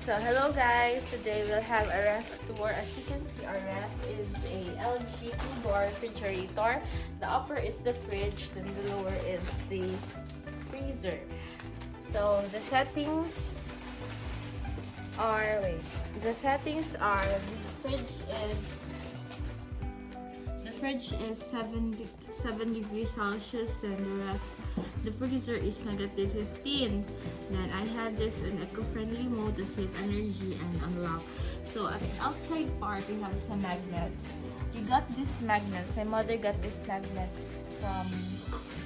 So hello guys, today we'll have a ref tour. As you can see, our ref is a LG 2-door refrigerator. The upper is the fridge, then the lower is the freezer. So the settings are, the fridge is 7 degrees Celsius, and the freezer is -15. Then I had this in eco-friendly mode to save energy and unlock. So at the outside part, we have some magnets. You got these magnets. My mother got these magnets from,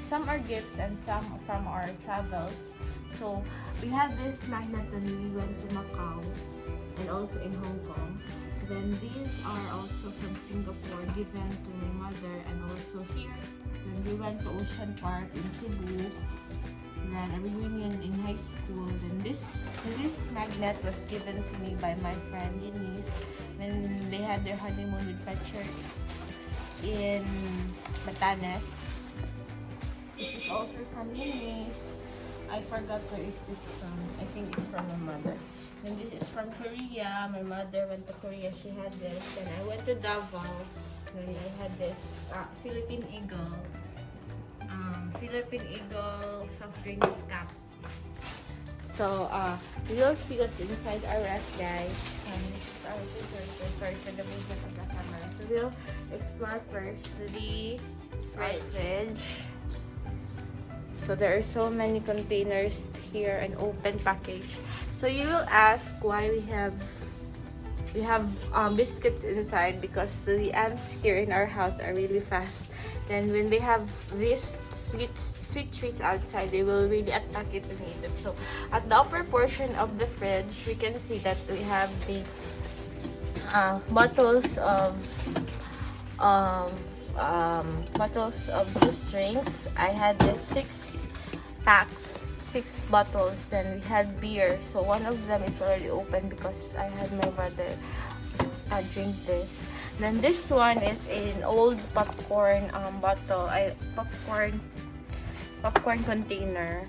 some are gifts and some from our travels. So we had this magnet when we went to Macau and also in Hong Kong. Then these are also from Singapore, given to my mother, and also here when we went to Ocean Park in Cebu. Then a reunion in high school. Then this magnet was given to me by my friend Eunice when they had their honeymoon with Fletcher in Batanes. This is also from Eunice. I forgot where is this from. I think it's from my mother. And this is from Korea. My mother went to Korea. She had this. Then I went to Davao. Then I had this Philippine Eagle soft drinks cup. So we'll see what's inside our ref, guys. This is our refrigerator. Sorry for the movement of the camera. So we'll explore first the fridge. So there are so many containers here, an open package. So you will ask why we have biscuits inside, because the ants here in our house are really fast. Then when they have these sweet treats outside, they will really attack it and eat it. So at the upper portion of the fridge, we can see that we have the bottles of juice drinks. I had the 6 bottles. Then we had beer. So one of them is already open because I had my brother drink this. Then this one is an old popcorn bottle. Popcorn container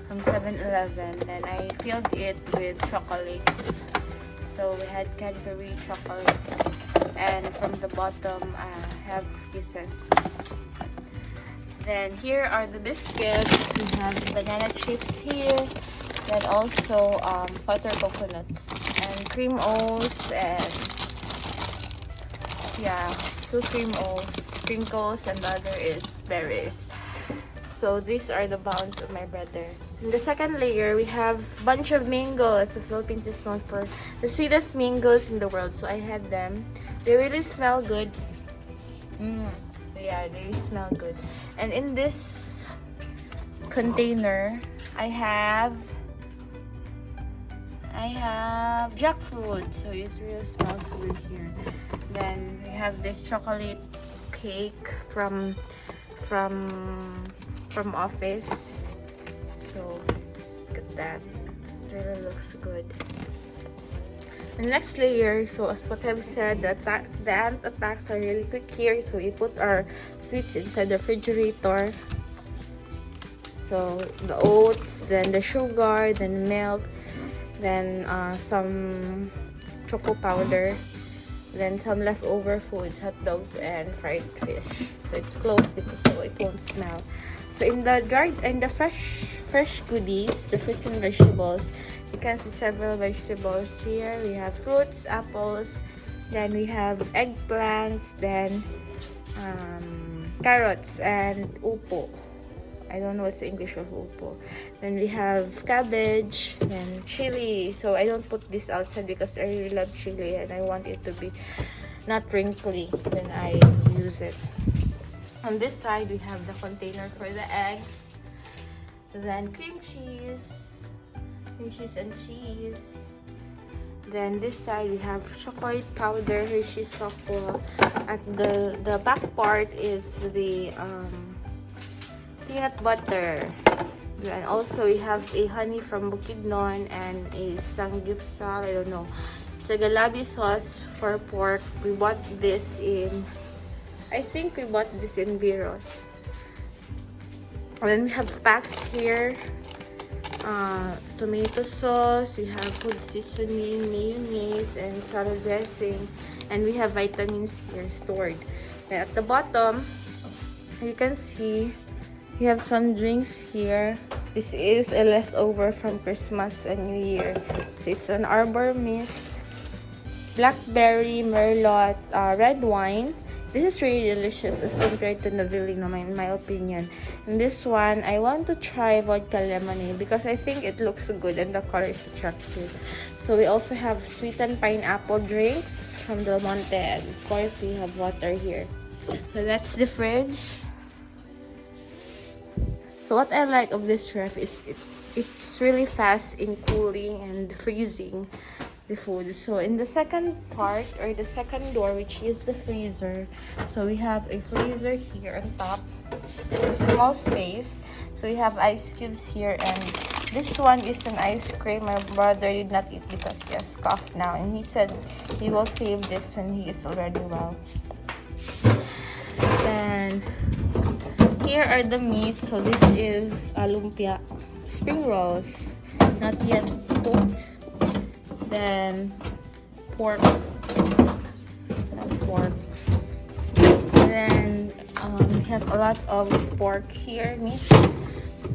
from 7-Eleven. Then I filled it with chocolates. So we had Cadbury chocolates, and from the bottom I have kisses. Then here are the biscuits. We have banana chips here, then also butter coconuts and cream O's, and yeah, 2 cream O's, sprinkles, and the other is berries. So these are the bounds of my brother. In the second layer, we have bunch of mangoes. The Philippines is known for the sweetest mangoes in the world, so I had them. They really smell good. Yeah, they smell good. And in this container, I have jackfruit, so it really smells good here. Then we have this chocolate cake from office. So look at that, it really looks good. The next layer, so as what I've said, the ant attacks are really quick here, so we put our sweets inside the refrigerator. So the oats, then the sugar, then milk, then some choco powder, then some leftover foods, hot dogs and fried fish. So it's closed because so it won't smell. So in the fresh goodies, the fruits and vegetables, you can see several vegetables here. We have fruits, apples, then we have eggplants, then carrots and upo. I don't know what's the English of upo. Then we have cabbage and chili. So I don't put this outside because I really love chili and I want it to be not wrinkly when I use it. On this side, we have the container for the eggs. Then cream cheese and cheese. Then this side, we have chocolate powder, Hershey's chocolate. At the back part is the peanut butter. And also we have a honey from Bukidnon and a sanggipsal, I don't know. Sagalabi sauce for pork. We bought this in, I think we bought this in Viros. And then we have packs here. Tomato sauce, we have food seasoning, mayonnaise, and salad dressing. And we have vitamins here stored. And at the bottom, you can see we have some drinks here. This is a leftover from Christmas and New Year. So it's an Arbor Mist, blackberry, merlot, red wine. This is really delicious as compared to Navili naman, in my opinion. And this one, I want to try vodka lemonade because I think it looks good and the color is attractive. So we also have sweetened pineapple drinks from Del Monte, and of course we have water here. So that's the fridge. So what I like of this ref is it's really fast in cooling and freezing the food. So in the second part, or the second door, which is the freezer, so we have a freezer here on top, a small space. So we have ice cubes here, and this one is an ice cream my brother did not eat because he has cough now, and he said he will save this when he is already well. Then here are the meat. So this is lumpia, spring rolls, not yet cooked. Then pork, that's pork. Then we have a lot of pork here, meat.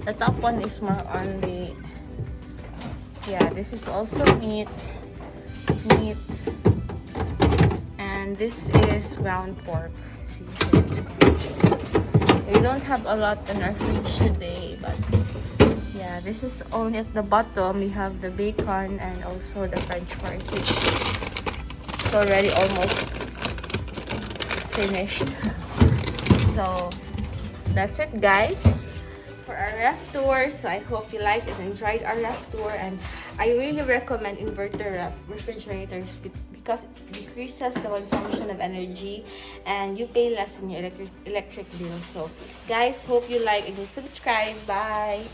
The top one is more on the, yeah, this is also meat, and this is ground pork. See, this is ground. We don't have a lot in our fridge today, but yeah, this is only at the bottom. We have the bacon and also the french fries, which is already almost finished. So that's it, guys, for our ref tour. So I hope you liked and enjoyed our ref tour, and I really recommend inverter refrigerators because it decreases the consumption of energy and you pay less in your electric bill. So guys, hope you like and you subscribe. Bye.